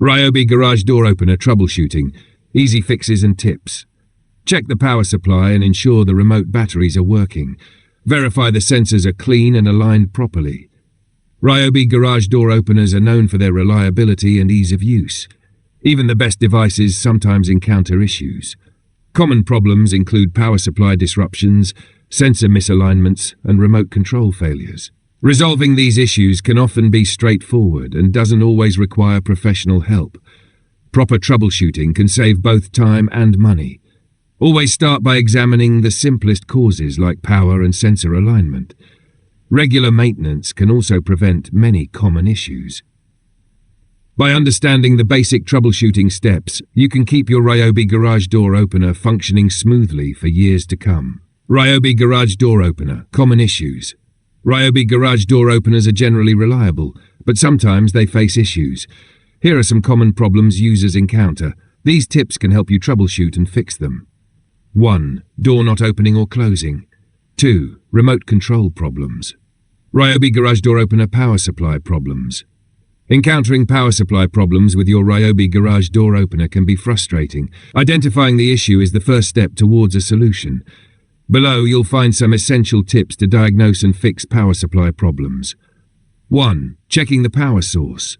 Ryobi garage door opener troubleshooting, easy fixes and tips. Check the power supply and ensure the remote batteries are working. Verify the sensors are clean and aligned properly. Ryobi garage door openers are known for their reliability and ease of use. Even the best devices sometimes encounter issues. Common problems include power supply disruptions, sensor misalignments, and remote control failures. Resolving these issues can often be straightforward and doesn't always require professional help. Proper troubleshooting can save both time and money. Always start by examining the simplest causes like power and sensor alignment. Regular maintenance can also prevent many common issues. By understanding the basic troubleshooting steps, you can keep your Ryobi garage door opener functioning smoothly for years to come. Ryobi garage door opener, common issues. Ryobi garage door openers are generally reliable, but sometimes they face issues. Here are some common problems users encounter. These tips can help you troubleshoot and fix them. 1. Door not opening or closing. 2. Remote control problems. Ryobi garage door opener power supply problems. Encountering power supply problems with your Ryobi garage door opener can be frustrating. Identifying the issue is the first step towards a solution. Below, you'll find some essential tips to diagnose and fix power supply problems. 1. Checking the power source.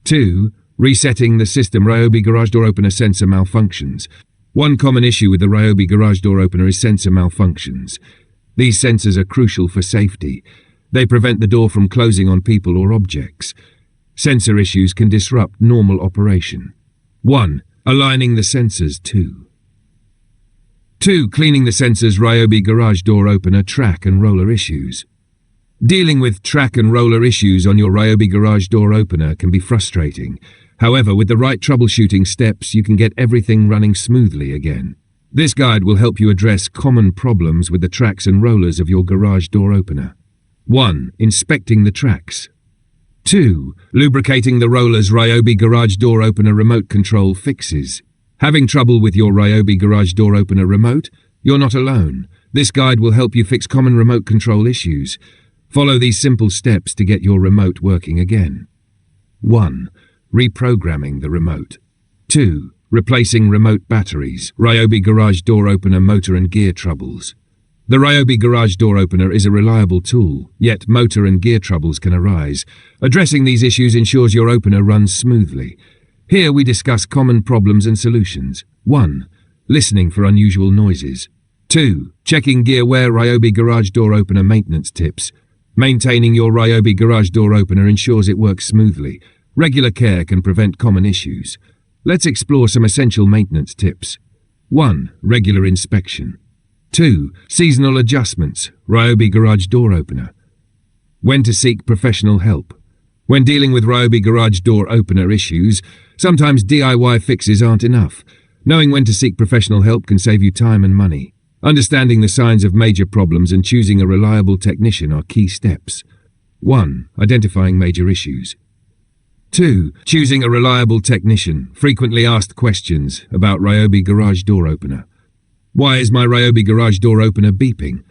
2. Resetting the system Ryobi garage door opener sensor malfunctions. One common issue with the Ryobi garage door opener is sensor malfunctions. These sensors are crucial for safety. They prevent the door from closing on people or objects. Sensor issues can disrupt normal operation. 1. Aligning the sensors. 2. Cleaning the sensors Ryobi garage door opener track and roller issues. Dealing with track and roller issues on your Ryobi garage door opener can be frustrating. However, with the right troubleshooting steps, you can get everything running smoothly again. This guide will help you address common problems with the tracks and rollers of your garage door opener. 1. Inspecting the tracks. 2. Lubricating the rollers Ryobi garage door opener remote control fixes. Having trouble with your Ryobi garage door opener remote? You're not alone. This guide will help you fix common remote control issues. Follow these simple steps to get your remote working again. 1. Reprogramming the remote. 2. Replacing remote batteries, Ryobi garage door opener motor and gear troubles. The Ryobi garage door opener is a reliable tool, yet motor and gear troubles can arise. Addressing these issues ensures your opener runs smoothly. Here we discuss common problems and solutions. 1. Listening for unusual noises. 2. Checking gear wear Ryobi garage door opener maintenance tips. Maintaining your Ryobi garage door opener ensures it works smoothly. Regular care can prevent common issues. Let's explore some essential maintenance tips. 1. Regular inspection. 2. Seasonal adjustments, Ryobi garage door opener. When to seek professional help. When dealing with Ryobi garage door opener issues, sometimes DIY fixes aren't enough. Knowing when to seek professional help can save you time and money. Understanding the signs of major problems and choosing a reliable technician are key steps. 1. Identifying major issues. 2. Choosing a reliable technician. Frequently asked questions about Ryobi garage door opener. Why is my Ryobi garage door opener beeping?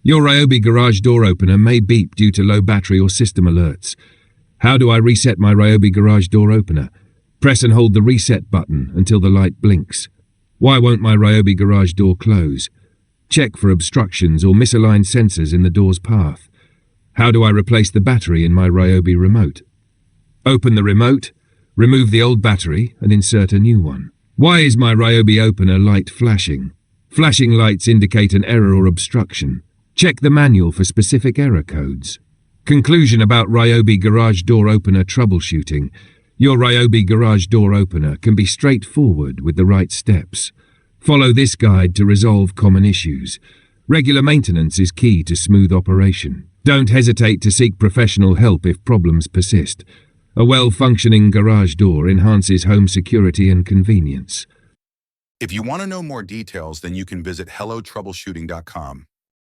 Your Ryobi garage door opener may beep due to low battery or system alerts. How do I reset my Ryobi garage door opener? Press and hold the reset button until the light blinks. Why won't my Ryobi garage door close? Check for obstructions or misaligned sensors in the door's path. How do I replace the battery in my Ryobi remote? Open the remote, remove the old battery and insert a new one. Why is my Ryobi opener light flashing? Flashing lights indicate an error or obstruction. Check the manual for specific error codes. Conclusion about Ryobi garage door opener troubleshooting. Your Ryobi garage door opener can be straightforward with the right steps. Follow this guide to resolve common issues. Regular maintenance is key to smooth operation. Don't hesitate to seek professional help if problems persist. A well-functioning garage door enhances home security and convenience. If you want to know more details, then you can visit HelloTroubleshooting.com.